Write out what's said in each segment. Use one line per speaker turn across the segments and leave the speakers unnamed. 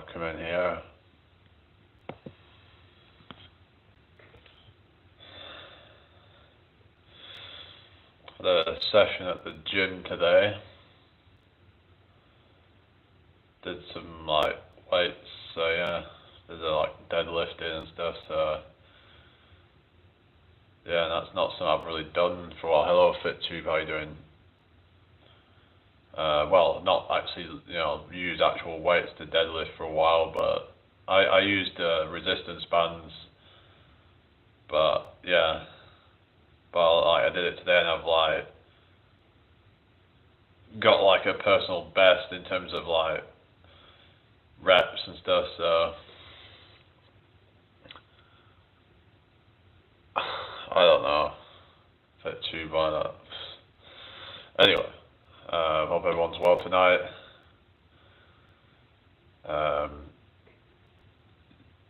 Welcome in here. The session at the gym today. Did some like weights, so yeah, did like deadlifting and stuff, so yeah, that's not something I've really done for a while. Hello FitTube, how you doing? Well, not actually, use actual weights to deadlift for a while, but I used resistance bands, but yeah, but like I did it today and I've like got like a personal best in terms of like reps and stuff, so I don't know. FitTube, why not? Anyway, hope everyone's well tonight.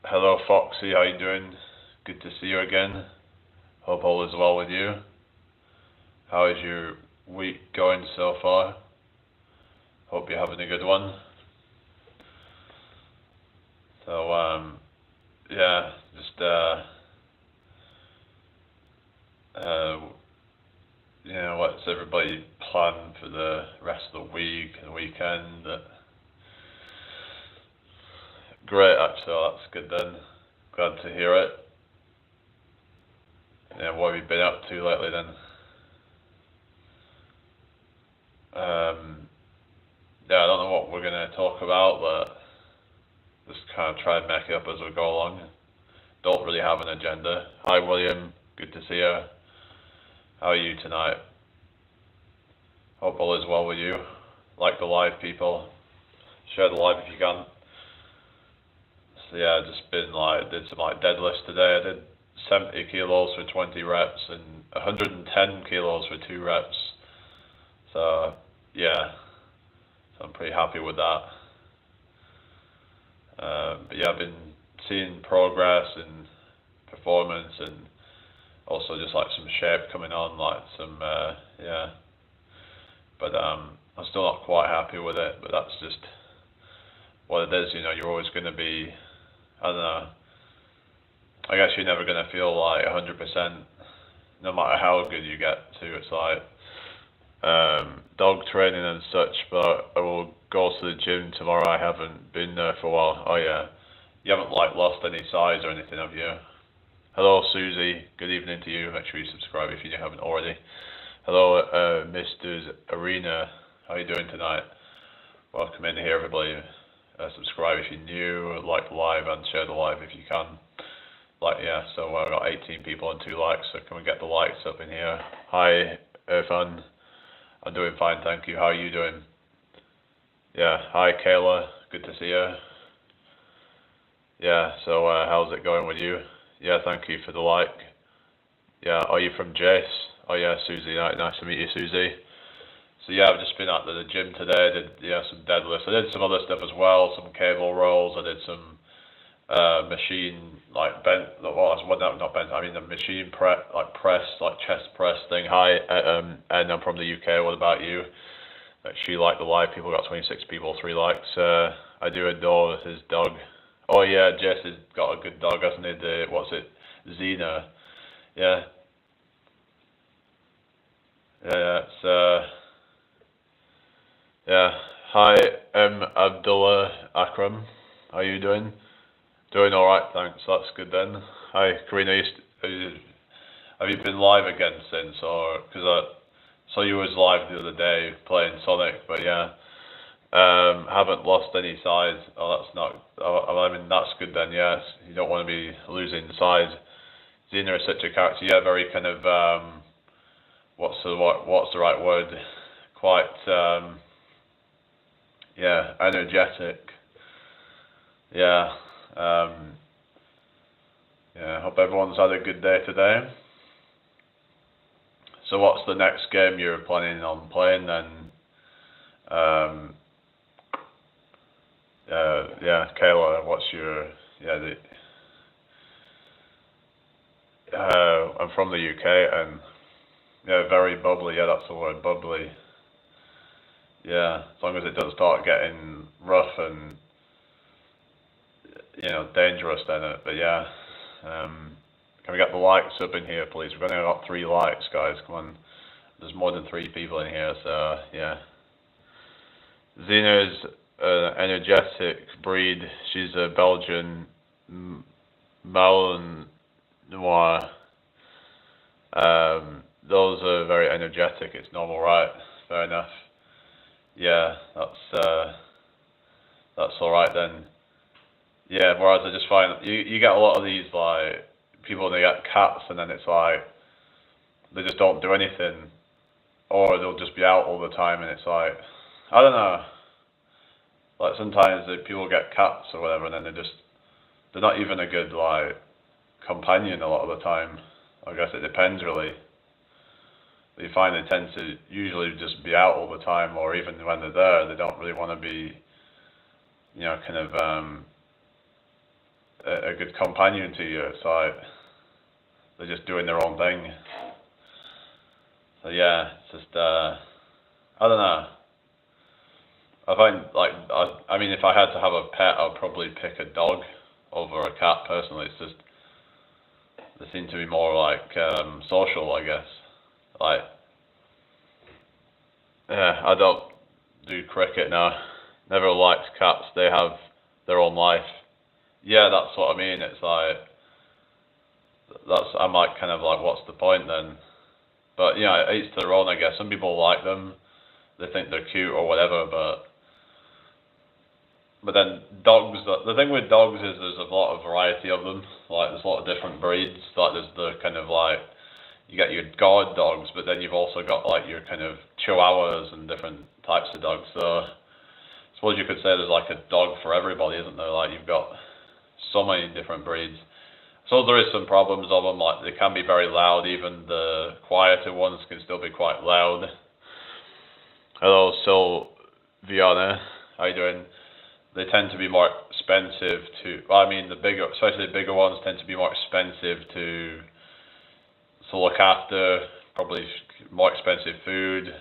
Hello Foxy, how you doing? Good to see you again. Hope all is well with you. How is your week going so far? Hope you're having a good one. So yeah, just what's everybody plan for the rest of the week and weekend? Great, actually, that's good then. Glad to hear it. Yeah, what have you been up to lately then? Yeah, I don't know what we're going to talk about, but just kind of try and make it up as we go along. Don't really have an agenda. Hi William, good to see you. How are you tonight? Hope all is well with you. Like the live, people. Share the live if you can. So yeah, just been like, did some like deadlifts today. I did 70 kilos for 20 reps and 110 kilos for 2 reps. So yeah, so I'm pretty happy with that. But yeah, I've been seeing progress and performance and also just like some shape coming on, like some, yeah. But I'm still not quite happy with it, but that's just what it is, you're always going to be, I don't know, I guess you're never going to feel like 100%, no matter how good you get to. It's like dog training and such, but I will go to the gym tomorrow. I haven't been there for a while. Oh yeah, you haven't like lost any size or anything, have you? Hello Susie, good evening to you. Make sure you subscribe if you haven't already. Hello Mr. Arena, how are you doing tonight? Welcome in here everybody. Subscribe if you're new, like the live and share the live if you can. Like, yeah, so I've got 18 people and 2 likes, so can we get the likes up in here? Hi Irfan, I'm doing fine, thank you. How are you doing? Yeah, hi Kayla, good to see you. Yeah, so how's it going with you? Yeah, thank you for the like. Yeah, are you from Jace? Oh yeah, Susie, nice to meet you, Susie. So yeah, I've just been at the gym today. I did some deadlifts. I did some other stuff as well, some cable rolls. I did some machine like bent. Well, not bent. I mean the machine press, like chest press thing. Hi, and I'm from the UK. What about you? Actually, like the live people. Got 26 people, 3 likes. I do adore his dog. Oh yeah, Jess has got a good dog, hasn't he? What's it? Xena. Yeah. Yeah, it's yeah. Hi, Abdullah Akram. How are you doing? Doing alright, thanks. That's good then. Hi, Karina. Have you been live again since, or because I saw you was live the other day playing Sonic, but yeah, haven't lost any size. Oh, that's not. I mean, that's good then. Yes, you don't want to be losing size. Xena is such a character. Yeah, very kind of what's the right word? Quite yeah, energetic. Yeah. Yeah, hope everyone's had a good day today. So what's the next game you're planning on playing then? Yeah, Kayla, what's your, I'm from the UK and yeah, very bubbly, yeah, that's the word, bubbly. Yeah, as long as it doesn't start getting rough and dangerous then. But yeah, can we get the likes up in here, please? We've only got 3 likes, guys. Come on, there's more than 3 people in here, so yeah. Xena is an energetic breed. She's a Belgian Malinois. Those are very energetic. It's normal, right? Fair enough. Yeah, that's all right then. Yeah, whereas I just find you get a lot of these like people, they get cats and then it's like they just don't do anything, or they'll just be out all the time, and it's like, I don't know. Like sometimes people get cats or whatever, and then they're not even a good like companion a lot of the time. I guess it depends really. But you find they tend to usually just be out all the time, or even when they're there, they don't really want to be, kind of a good companion to you. It's like they're just doing their own thing. So yeah, it's just I don't know. I find like I mean, if I had to have a pet, I'd probably pick a dog over a cat personally. It's just they seem to be more like social, I guess. Like, yeah, I don't do cricket now. Never liked cats. They have their own life. Yeah, that's what I mean. It's like I'm like kind of like, what's the point then? But each to their own, I guess. Some people like them. They think they're cute or whatever, but then dogs, the thing with dogs is there's a lot of variety of them. Like there's a lot of different breeds. Like there's the kind of like, you get your guard dogs, but then you've also got like your kind of chihuahuas and different types of dogs. So I suppose you could say there's like a dog for everybody, isn't there? Like you've got so many different breeds. So there is some problems of them, like they can be very loud. Even the quieter ones can still be quite loud. Hello, Sylviana, how you doing? They tend to be more expensive especially the bigger ones tend to be more expensive to look after, probably more expensive food,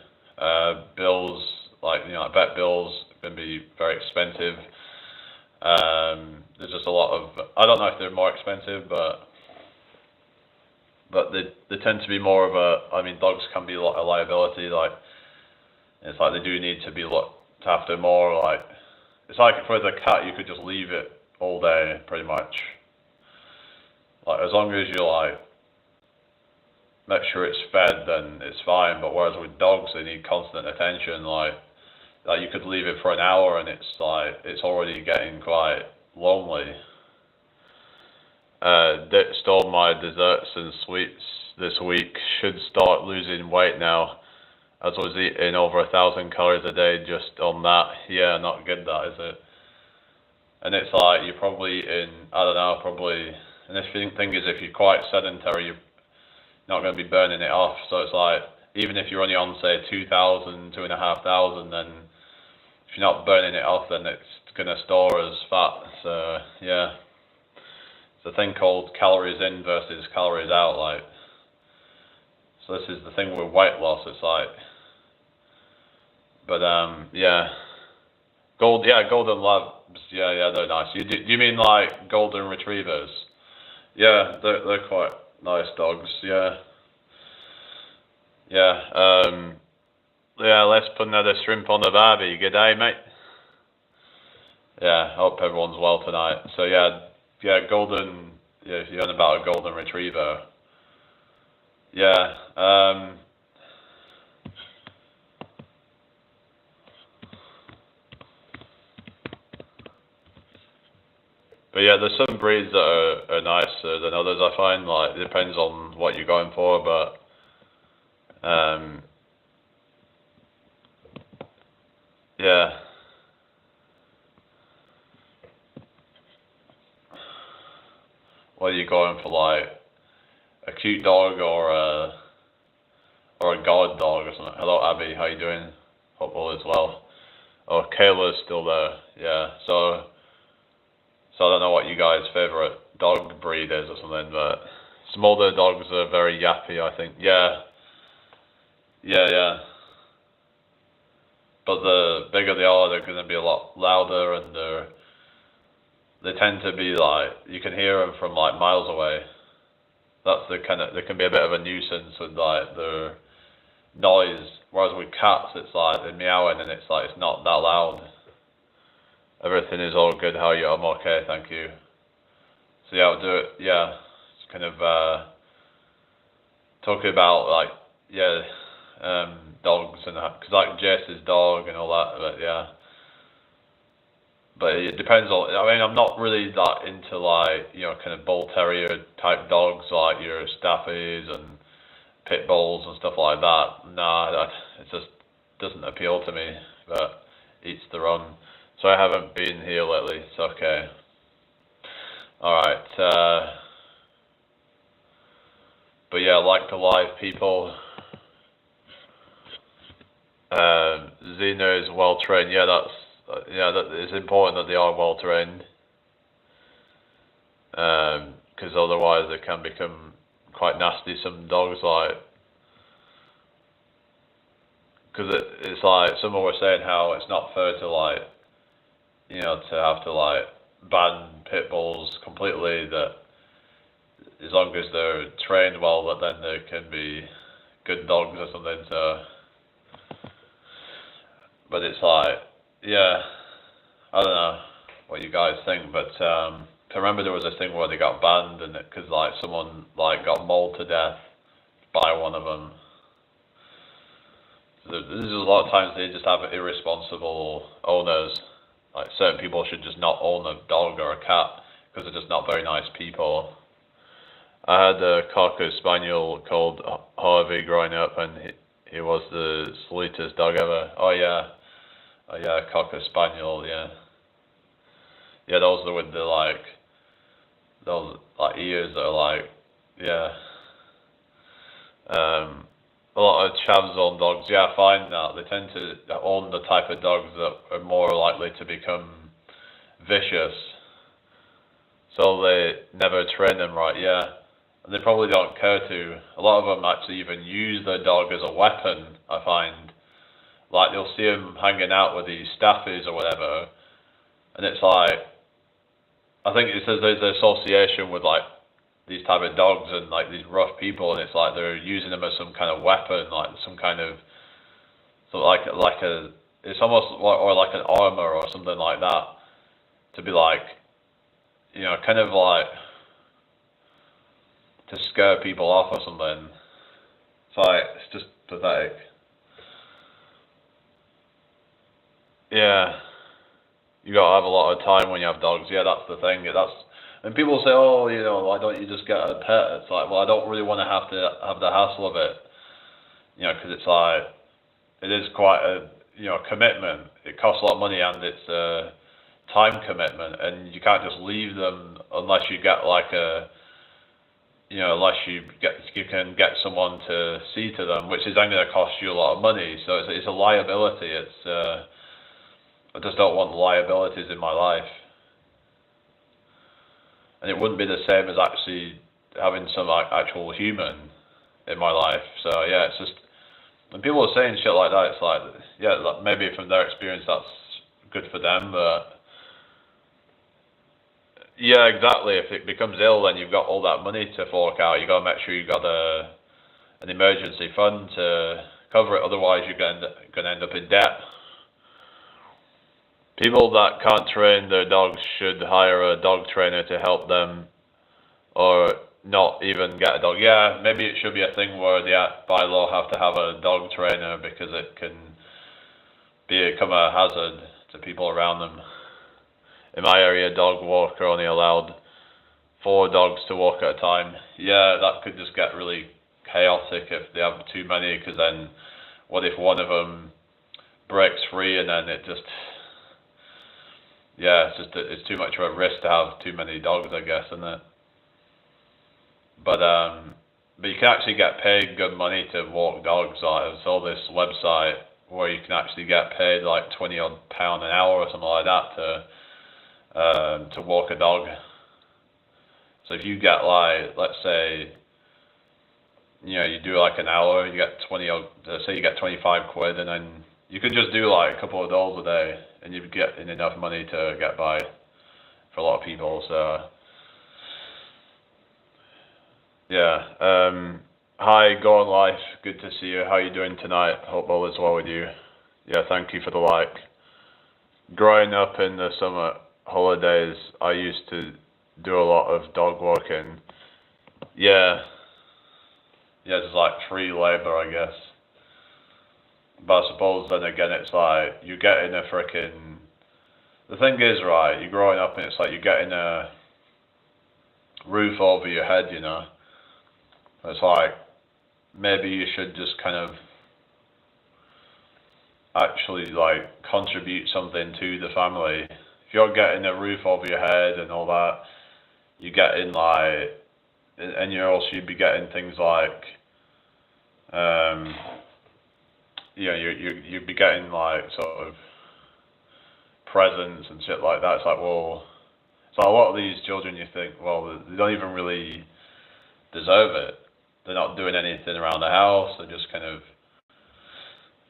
bills, like vet bills can be very expensive. There's just a lot of, I don't know if they're more expensive, but they tend to be more of dogs can be a lot of liability, like it's like they do need to be looked after more. Like it's like for the cat, you could just leave it all day pretty much. Like as long as you like make sure it's fed, then it's fine. But whereas with dogs, they need constant attention. Like you could leave it for an hour and it's already getting quite lonely. Stole my desserts and sweets this week. Should start losing weight now, as I was eating over 1,000 calories a day just on that. Yeah, not good that, is it? And it's like you're probably eating, I don't know, probably. And the thing is, if you're quite sedentary, you're not going to be burning it off. So it's like, even if you're only on say 2,000, 2,500, then if you're not burning it off, then it's going to store as fat. So yeah, it's a thing called calories in versus calories out. Like, so this is the thing with weight loss. It's like, but yeah, golden labs. Yeah, they're nice. Do you mean like golden retrievers? Yeah, they're quite nice dogs. Yeah. Yeah, let's put another shrimp on the barbie. Good day, mate. Yeah, hope everyone's well tonight. So yeah, golden. Yeah, if you're on about a golden retriever. Yeah. But yeah, there's some breeds that are nicer than others. I find like it depends on what you're going for, but yeah. What are you going for, like a cute dog or a guard dog or something? Hello, Abby, how you doing? Hope all is well. Oh, Kayla's still there. Yeah, so I don't know what you guys' favorite dog breed is or something, but some older dogs are very yappy, I think. Yeah. But the bigger they are, they're going to be a lot louder, and they tend to be like, you can hear them from like miles away. That's the kind of, they can be a bit of a nuisance with like their noise. Whereas with cats, it's like they're meowing and it's like it's not that loud. Everything is all good. How are you? I'm okay, thank you. So yeah, I'll do it. Yeah, it's kind of talking about like dogs and that, because like Jace's dog and all that. But yeah. But it depends on, I mean, I'm not really that into like, you know, kind of bull terrier type dogs like your staffies and pit bulls and stuff like that. Nah, it just doesn't appeal to me, but each their own. So I haven't been here lately, it's okay. Alright, but yeah, like the live people. Xena is well trained, yeah, that it's important that they are well trained, because otherwise they can become quite nasty. Some dogs, like, because it's like someone was saying how it's not fair to like, you know, to have to like ban pit bulls completely, that as long as they're trained well, that then they can be good dogs or something. So, but it's like, yeah, I don't know what you guys think, but I remember there was this thing where they got banned, and because like someone like got mauled to death by one of them. So there's a lot of times they just have irresponsible owners. Like certain people should just not own a dog or a cat because they're just not very nice people. I had a Cocker Spaniel called Harvey growing up, and he was the sweetest dog ever. Oh yeah, Cocker Spaniel, yeah. Yeah, those are with the like, those like ears that are like, yeah. A lot of chavs own dogs. Yeah, I find that they tend to own the type of dogs that are more likely to become vicious. So they never train them right, yeah. And they probably don't care to. A lot of them actually even use their dog as a weapon, I find. Like, you'll see them hanging out with these staffies or whatever, and it's like, I think it says there's an association with like these type of dogs and like these rough people, and it's like they're using them as some kind of weapon, like some kind of, so like a, it's almost like, or like an armor or something like that, to be like, you know, kind of like to scare people off or something. It's like, it's just pathetic. Yeah, you gotta have a lot of time when you have dogs. Yeah, that's the thing. And people say, oh, you know, why don't you just get a pet? It's like, well, I don't really want to have the hassle of it, you know, because it's like, it is quite a, you know, commitment. It costs a lot of money, and it's a time commitment, and you can't just leave them unless you get like a, you know, unless you can get someone to see to them, which is then going to cost you a lot of money. So it's a liability. I just don't want liabilities in my life. And it wouldn't be the same as actually having some like actual human in my life. So yeah, it's just, when people are saying shit like that, it's like, yeah, like maybe from their experience that's good for them, but yeah, exactly. If it becomes ill, then you've got all that money to fork out. You got to make sure you got an emergency fund to cover it. Otherwise, you're going to end up in debt. People that can't train their dogs should hire a dog trainer to help them, or not even get a dog. Yeah, maybe it should be a thing where they by law have to have a dog trainer, because it can become a hazard to people around them. In my area, dog walker only allowed 4 dogs to walk at a time. Yeah, that could just get really chaotic if they have too many, because then what if one of them breaks free, and then it just, yeah, it's too much of a risk to have too many dogs, I guess, isn't it? But you can actually get paid good money to walk dogs. Like, I saw this website where you can actually get paid like £20 odd an hour or something like that to walk a dog. So if you get like, let's say, you know, you do like an hour, you get 20 odd, say you get 25 quid, and then you could just do like a couple of those a day, and you'd get enough money to get by. for a lot of people. So yeah. Hi, Go on Life. Good to see you. How are you doing tonight? Hope all is well with you. Yeah, thank you for the like. Growing up in the summer holidays, I used to do a lot of dog walking. Yeah, yeah, it's like free labor, I guess. But I suppose then again, it's like you're getting a freaking. The thing is, right? You're growing up, and it's like you're getting a roof over your head, you know. It's like maybe you should just kind of actually like contribute something to the family. If you're getting a roof over your head and all that, you're getting like, and you'd be getting things like, you'd be getting like sort of presents and shit like that. It's like, well, so a lot of these children, you think, well, they don't even really deserve it. They're not doing anything around the house. They're just kind of,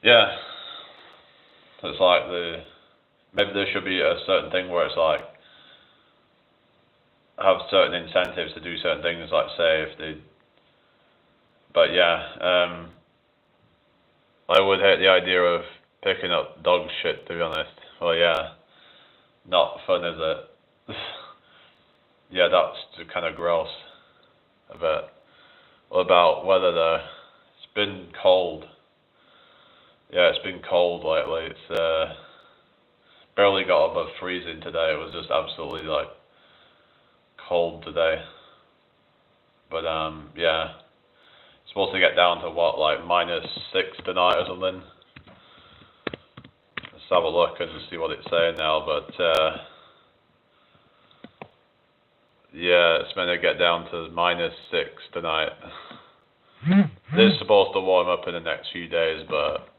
yeah. So it's like maybe there should be a certain thing where it's like, have certain incentives to do certain things, like say if they, but yeah, I would hate the idea of picking up dog shit, to be honest. Well, yeah, not fun, is it? Yeah, that's kind of gross a bit. What about weather there? It's been cold. Yeah, it's been cold lately. It's barely got above freezing today. It was just absolutely like cold today. But yeah, it's supposed to get down to what, like -6 tonight or something. Let's have a look and see what it's saying now. But yeah, it's meant to get down to -6 tonight. It's supposed to warm up in the next few days, but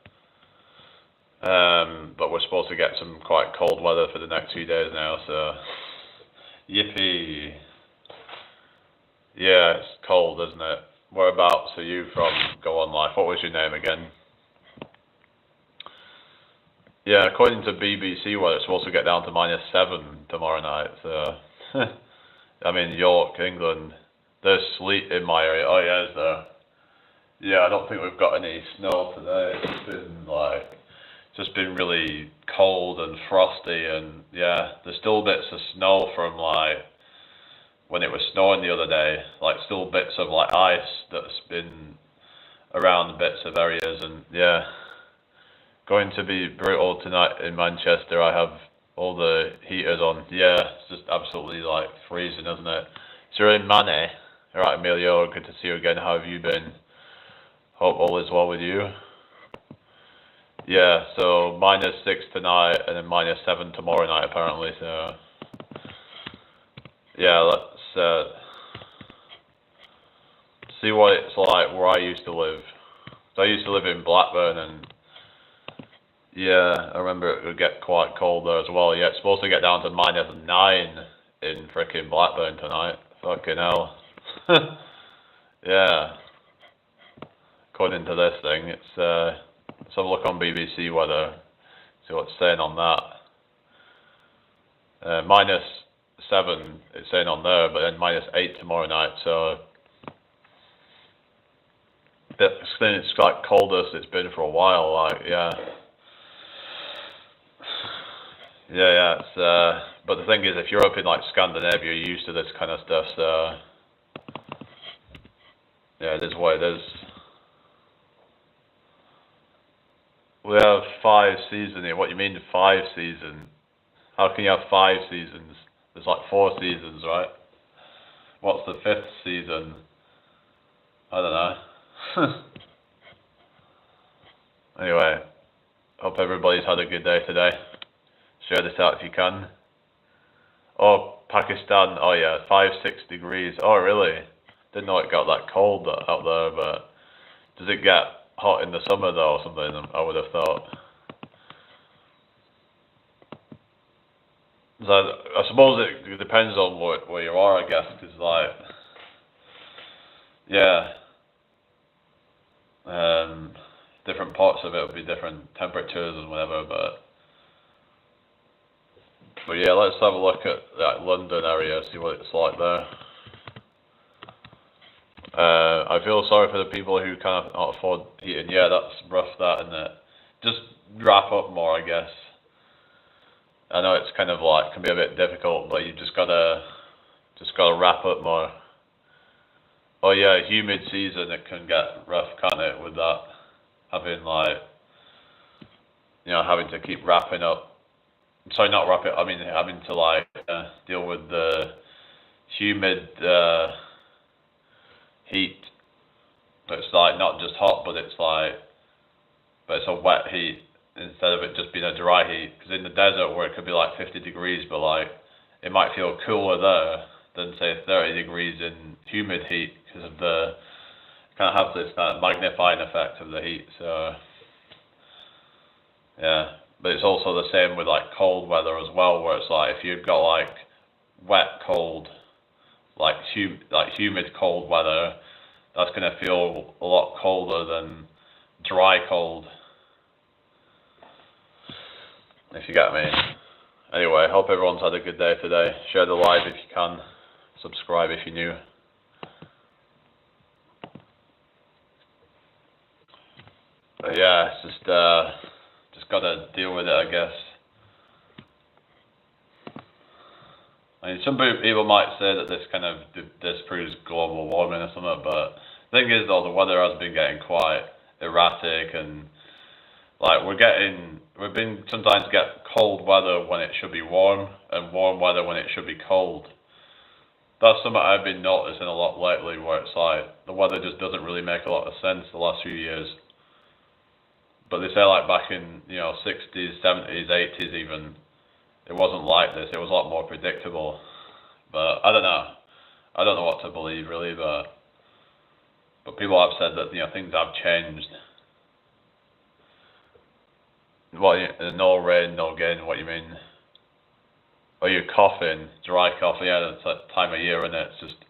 we're supposed to get some quite cold weather for the next few days now. So yippee! Yeah, it's cold, isn't it? Whereabouts are you from? Go on Life. What was your name again? Yeah, according to BBC weather, it's supposed to get down to -7 tomorrow night. So, I'm in York, England. There's sleet in my area. Oh yeah, is there? Yeah, I don't think we've got any snow today. It's just been really cold and frosty, and yeah, there's still bits of snow from like when it was snowing the other day, like still bits of like ice that's been around bits of areas, and yeah, going to be brutal tonight in Manchester. I have all the heaters on. Yeah, it's just absolutely like freezing, isn't it? So you're in Manny. All right, Emilio, good to see you again. How have you been? Hope all is well with you. Yeah, so -6 tonight and then -7 tomorrow night apparently. So yeah, let's see what it's like where I used to live. So I used to live in Blackburn, and yeah, I remember it would get quite cold there as well. Yeah, it's supposed to get down to -9 in frickin' Blackburn tonight. Fucking hell. Yeah. According to this thing, it's let's have a look on BBC weather, see what it's saying on that. -7 it's saying on there, but then -8 tomorrow night. So it's like coldest it's been for a while. Like yeah. Yeah, it's but the thing is, if you're up in like Scandinavia, you're used to this kind of stuff, so yeah, it is what it is. We have 5 seasons here. What do you mean 5 seasons? How can you have 5 seasons? There's like 4 seasons, right? What's the 5th season? I don't know. Anyway, hope everybody's had a good day today. Share this out if you can. Oh, Pakistan. Oh yeah, 5-6 degrees. Oh really? Didn't know it got that cold out there, but does it get hot in the summer though or something? I would have thought. So I suppose it depends on where you are, I guess, because like, yeah, different parts of it will be different temperatures and whatever, but But yeah, let's have a look at that London area, see what it's like there. I feel sorry for the people who can't afford heating. Yeah, that's rough, that, isn't it? Just wrap up more, I guess. I know it's kind of like, can be a bit difficult, but you just gotta wrap up more. Oh yeah, humid season, it can get rough, can't it, with that? Having like, having to keep wrapping up. Sorry, not wrap it, I mean having to like deal with the humid heat. It's like not just hot, but it's a wet heat instead of it just being a dry heat. Because in the desert where it could be like 50 degrees, but like it might feel cooler there than say 30 degrees in humid heat because of the kind of have this kind of magnifying effect of the heat. So yeah, but it's also the same with like cold weather as well, where it's like if you've got like wet cold, like humid cold weather, that's going to feel a lot colder than dry cold, if you get me. Anyway, hope everyone's had a good day today. Share the live if you can. Subscribe if you're new. But yeah, it's just gotta deal with it, I guess. I mean, some people might say that this kind of disproves global warming or something, but the thing is, though, the weather has been getting quite erratic, and like we've been sometimes get cold weather when it should be warm, and warm weather when it should be cold. That's something I've been noticing a lot lately, where it's like the weather just doesn't really make a lot of sense the last few years. But they say like back in 60s, 70s, 80s even, it wasn't like this. It was a lot more predictable. But I don't know. I don't know what to believe really. But people have said that things have changed. What? No rain, no gain. What you mean? Oh, you're coughing, dry cough. Yeah, that's that time of year, isn't it? It's just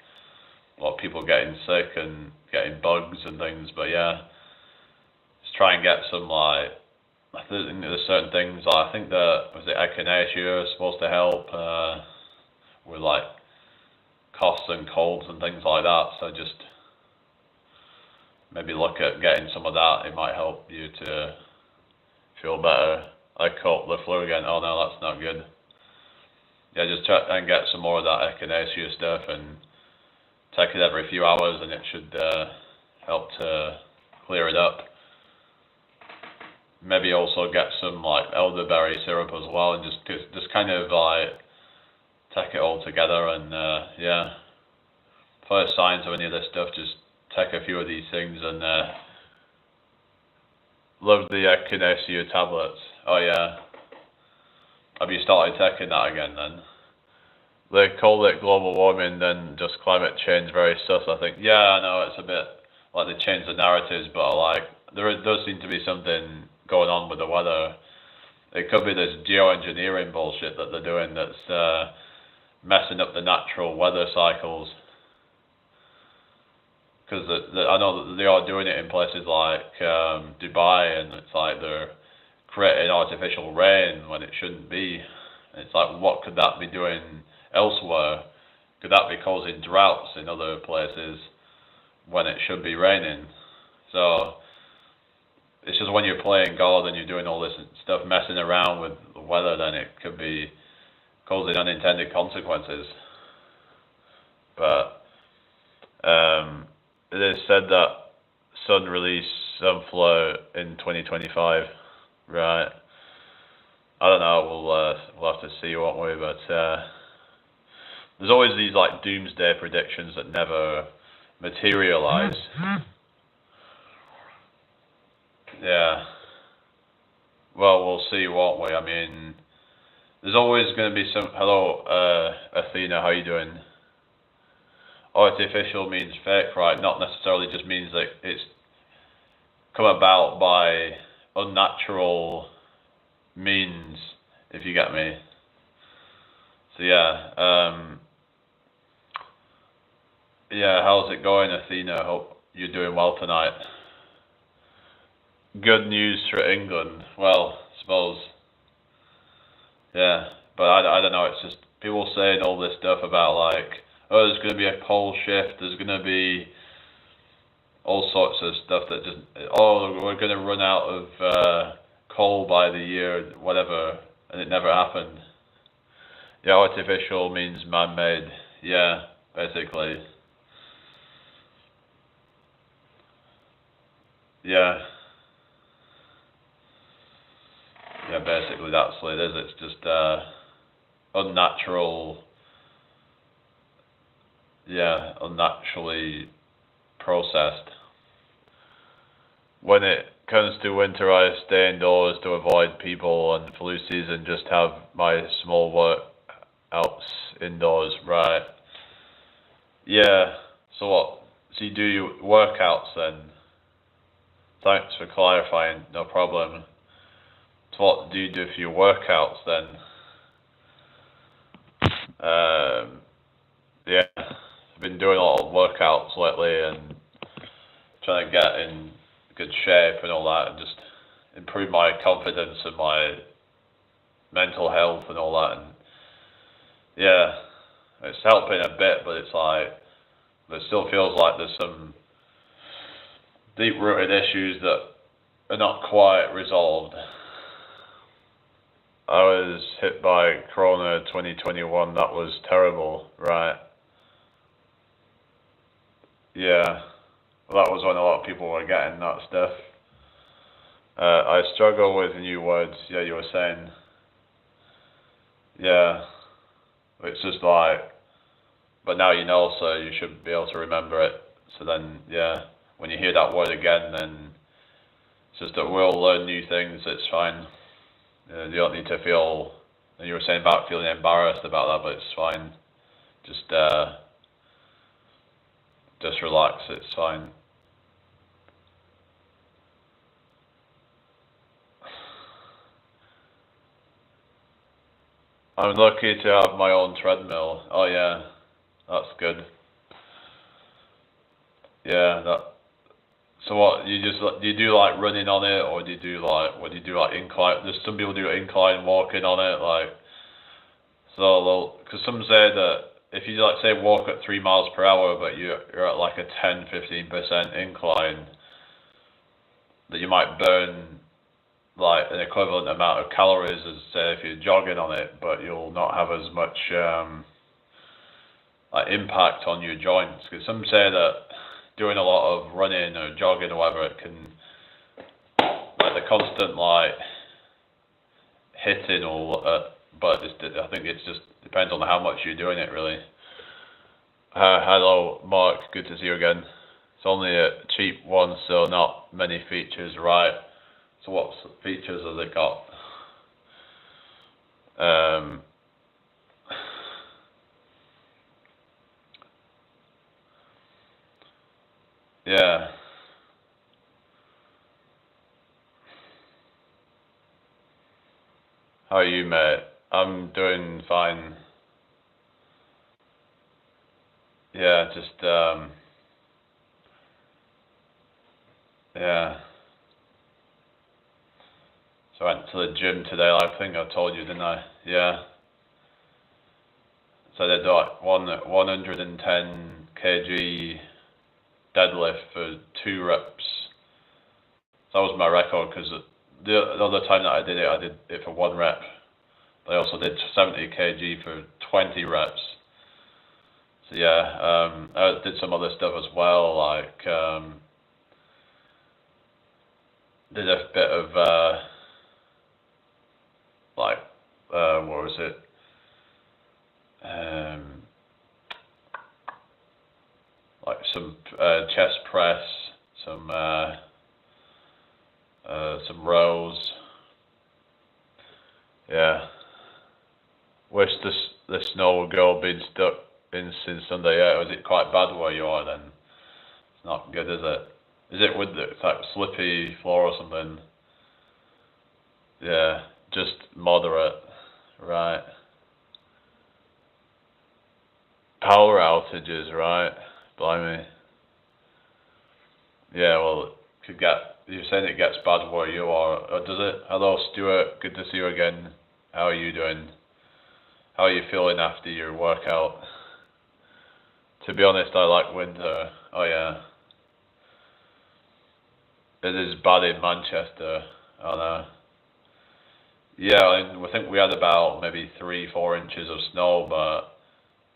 a lot of people getting sick and getting bugs and things. But yeah, just try and get some like. I think there's certain things. I think that was the echinacea is supposed to help with like coughs and colds and things like that. So just maybe look at getting some of that. It might help you to feel better. I caught the flu again. Oh no, that's not good. Yeah, just try and get some more of that echinacea stuff and take it every few hours, and it should help to clear it up. Maybe also get some like elderberry syrup as well, and just kind of like take it all together. And yeah, first signs of any of this stuff, just take a few of these things. And love the echinacea tablets. Oh yeah, have you started taking that again then? They call it global warming, then just climate change, very sus, I think. Yeah, I know, it's a bit like they change the narratives, but like there does seem to be something going on with the weather. It could be this geoengineering bullshit that they're doing that's messing up the natural weather cycles. Because I know that they are doing it in places like Dubai, and it's like they're creating artificial rain when it shouldn't be. And it's like, what could that be doing elsewhere? Could that be causing droughts in other places when it should be raining? So it's just when you're playing God and you're doing all this stuff, messing around with the weather, then it could be causing unintended consequences. But it is said that sun release sunflower in 2025, right? I don't know. We'll have to see, won't we? But there's always these like doomsday predictions that never materialize. Yeah. Well, we'll see, won't we? I mean, there's always going to be some. Hello, Athena. How you doing? Artificial means fake, right? Not necessarily just means that it's come about by unnatural means, if you get me. So yeah, yeah. How's it going, Athena? Hope you're doing well tonight. Good news for England. Well, I suppose. Yeah, But I don't know. It's just people saying all this stuff about like, oh, there's going to be a pole shift. There's going to be all sorts of stuff that just, oh, we're going to run out of coal by the year, whatever, and it never happened. Yeah, artificial means man-made. Yeah, basically. Yeah. Yeah, basically that's what it is. It's just unnatural, yeah, unnaturally processed. When it comes to winter, I stay indoors to avoid people, and flu season just have my small workouts indoors, right? Yeah, so what? So you do your workouts then? Thanks for clarifying, no problem. So what do you do for your workouts then? Yeah, I've been doing a lot of workouts lately and trying to get in good shape and all that, and just improve my confidence and my mental health and all that. And yeah, it's helping a bit, but it's like, it still feels like there's some deep-rooted issues that are not quite resolved. I was hit by Corona 2021. That was terrible, right? Yeah, well, that was when a lot of people were getting that stuff. I struggle with new words. Yeah, you were saying. Yeah, it's just like, but now you know, so you should be able to remember it. So then, yeah, when you hear that word again, then it's just that we'll learn new things. It's fine. You don't need to feel. You were saying about feeling embarrassed about that, but it's fine. Just relax. It's fine. I'm lucky to have my own treadmill. Oh yeah, that's good. Yeah, that. So what, do you do like running on it, or do you do like, what do you do, like incline? There's some people do incline walking on it, like, so because some say that if you like say walk at 3 miles per hour, but you're at like a 10-15% incline, that you might burn like an equivalent amount of calories as say if you're jogging on it, but you'll not have as much like impact on your joints. Because some say that doing a lot of running or jogging or whatever, it can, like the constant like hitting or but I think it's just depends on how much you're doing it really. Hello Mark, good to see you again. It's only a cheap one, so not many features, right? So what features has it got? Yeah. How are you, mate? I'm doing fine. Yeah, just yeah. So I went to the gym today. I think I told you, didn't I? Yeah. So I did like 110 kg deadlift for 2 reps. That was my record because the other time that I did it for 1 rep. But I also did 70 kg for 20 reps. So yeah, I did some other stuff as well, like did a bit of like what was it? Like some chest press, some rows. Yeah. Wish the snow would go. Been stuck in since Sunday. Yeah, was it quite bad where you are then? It's not good, is it? Is it with the like slippy floor or something? Yeah, just moderate, right? Power outages, right? Blimey. Yeah, well, it could get. You're saying it gets bad where you are, or does it? Hello, Stuart. Good to see you again. How are you doing? How are you feeling after your workout? To be honest, I like winter. Oh yeah. It is bad in Manchester. I know. Yeah, I think we had about maybe 3-4 inches of snow, but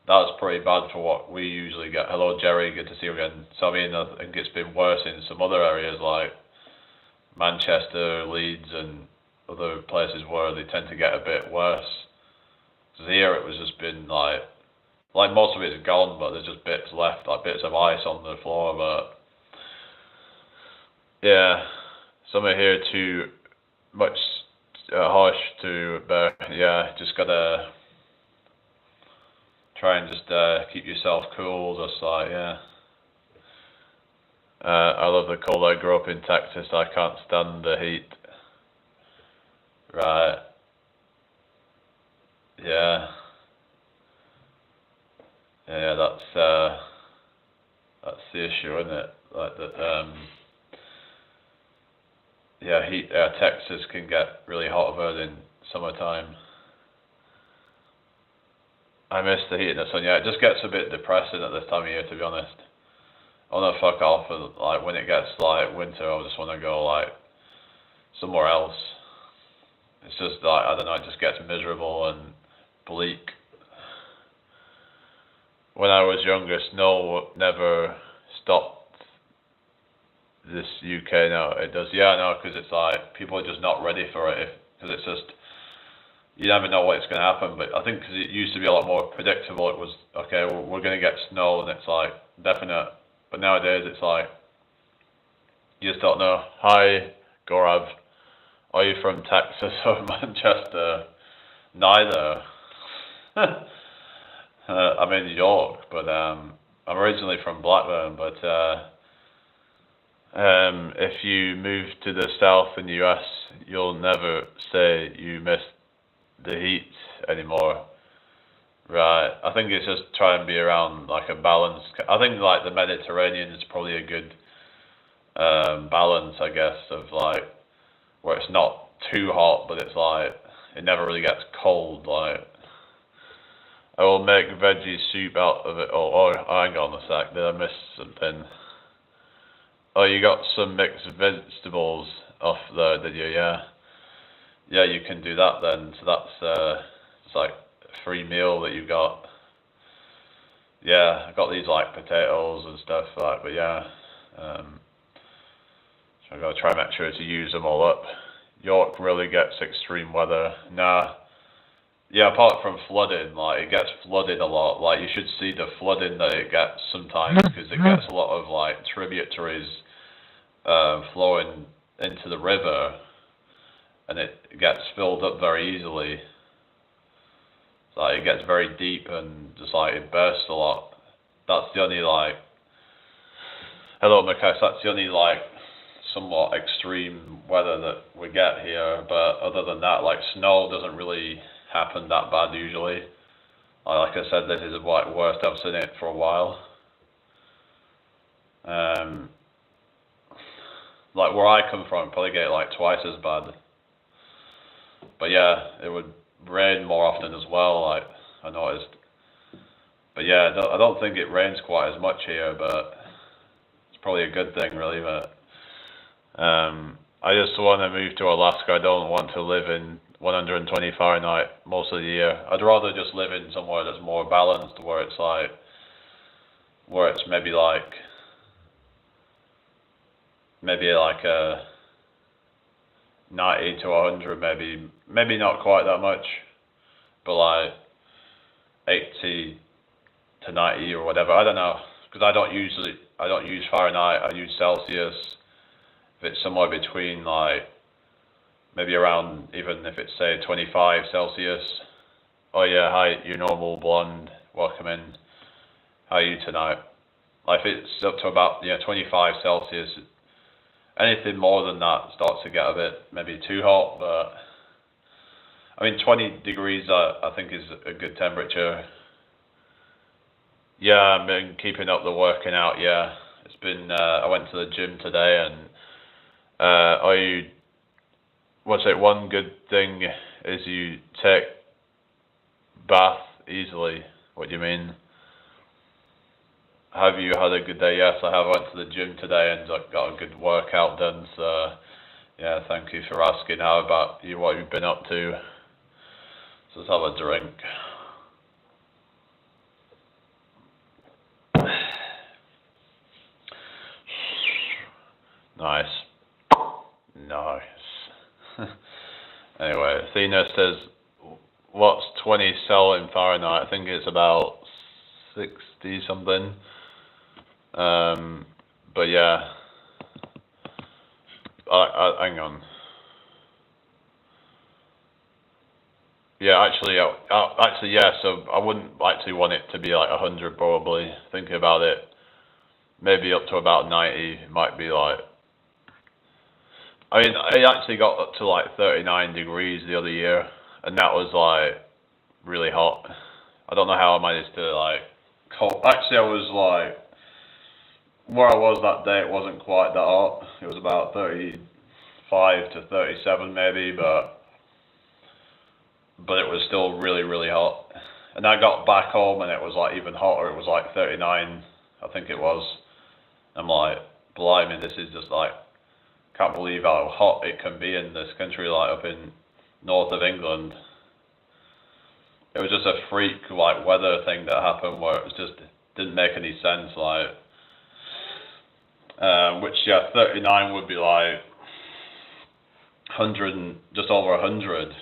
that's pretty bad for what we usually get. Hello Jerry, good to see you again. So I mean, I think it's been worse in some other areas like Manchester, Leeds and other places where they tend to get a bit worse. So here it was just been like most of it's gone, but there's just bits left, like bits of ice on the floor. But yeah, some are here too much harsh to bear. Yeah, just gotta try and just keep yourself cool. Just like yeah. I love the cold. I grew up in Texas. I can't stand the heat. Right. Yeah. Yeah, that's the issue, isn't it? Like that. Yeah, heat. Texas can get really hot over in summertime. I miss the heat and the sun. Yeah, it just gets a bit depressing at this time of year, to be honest. I want to fuck off, and like when it gets like winter, I just want to go like somewhere else. It's just like I don't know, it just gets miserable and bleak. When I was younger, snow never stopped this UK now. It does, yeah, no, because it's like people are just not ready for it. Because it's just you never know what's going to happen. But I think because it used to be a lot more predictable, it was okay. We're going to get snow, and it's like definite. But nowadays, it's like you just don't know. Hi, Gaurav. Are you from Texas or Manchester? Neither. I'm in New York, but I'm originally from Blackburn. But if you move to the south in the US, you'll never say you miss the heat anymore. Right. I think it's just try and be around like a balance. I think like the Mediterranean is probably a good balance, I guess, of like where it's not too hot, but it's like it never really gets cold. Like I will make veggie soup out of it. Oh, hang on a sec. Did I miss something? Oh, you got some mixed vegetables off there, did you? Yeah. Yeah, you can do that then. So that's it's like a free meal that you got. Yeah, I got these like potatoes and stuff like, but yeah. So I'm gonna try and make sure to use them all up. York really gets extreme weather. Nah. Yeah, apart from flooding, like it gets flooded a lot. Like you should see the flooding that it gets sometimes because it gets a lot of like tributaries flowing into the river, and it gets filled up very easily. Like it gets very deep and just like it bursts a lot. That's the only like. Hello, Mikesh. That's the only like somewhat extreme weather that we get here. But other than that, like snow doesn't really happen that bad usually. Like I said, this is the worst I've seen it for a while. Like where I come from, probably get like twice as bad. But yeah, it would rain more often as well. Like I noticed. But yeah, I don't think it rains quite as much here, but it's probably a good thing, really. But I just want to move to Alaska. I don't want to live in 120 Fahrenheit most of the year. I'd rather just live in somewhere that's more balanced, where it's maybe like a 90 to 100, maybe not quite that much, but like 80 to 90 or whatever. I don't know, because I don't use Fahrenheit. I use Celsius. If it's somewhere between like maybe around, even if it's say 25 Celsius. Oh yeah, hi, you normal blonde. Welcome in. How are you tonight? Like if it's up to about 25 Celsius. Anything more than that starts to get a bit maybe too hot, but I mean 20 degrees I think is a good temperature. Yeah, I've been keeping up the working out. Yeah, it's been. I went to the gym today, and one good thing is you take bath easily. What do you mean? Have you had a good day? Yes, I have. I went to the gym today and got a good workout done. So yeah, thank you for asking. How about you? What you've been up to? So let's have a drink. Nice. Nice. Anyway, Athena says, what's 20 cell in Fahrenheit? I think it's about 60 something. But yeah. Hang on. Yeah, actually, yeah. So I wouldn't actually want it to be like 100 probably. Thinking about it, maybe up to about 90 might be like. I mean, it actually got up to like 39 degrees the other year, and that was like really hot. I don't know how I managed to like. Actually, I was like, where I was that day, it wasn't quite that hot. It was about 35 to 37 maybe, but it was still really, really hot. And I got back home and it was like even hotter. It was like 39, I think it was. I'm like, blimey, this is just like, can't believe how hot it can be in this country, like up in north of England. It was just a freak like weather thing that happened where it was just didn't make any sense, like which yeah, 39 would be like 100 and just over 100,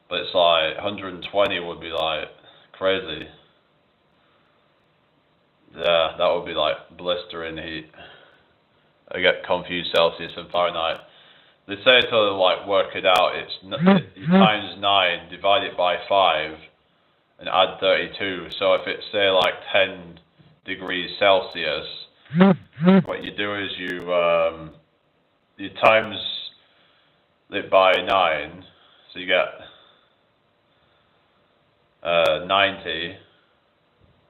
but it's like 120 would be like crazy. Yeah, that would be like blistering heat. I get confused Celsius and Fahrenheit. They say to like work it out, it's you times 9, divide it by 5, and add 32. So if it's say like 10 degrees Celsius, what you do is you times it by 9, so you get 90.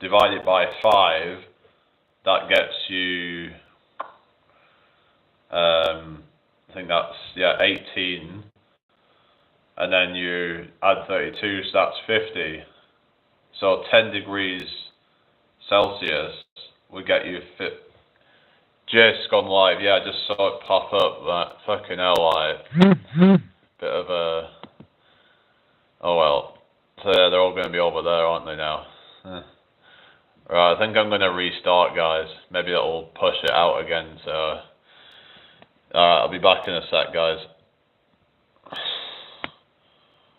Divide it by 5, that gets you. I think that's, yeah, 18, and then you add 32, so that's 50. So 10 degrees Celsius would get you Jace gone live. Yeah, I just saw it pop up. That fucking hell, like bit of a. Oh well. So yeah, they're all going to be over there, aren't they now? Right, I think I'm going to restart, guys. Maybe it'll push it out again. So. I'll be back in a sec, guys.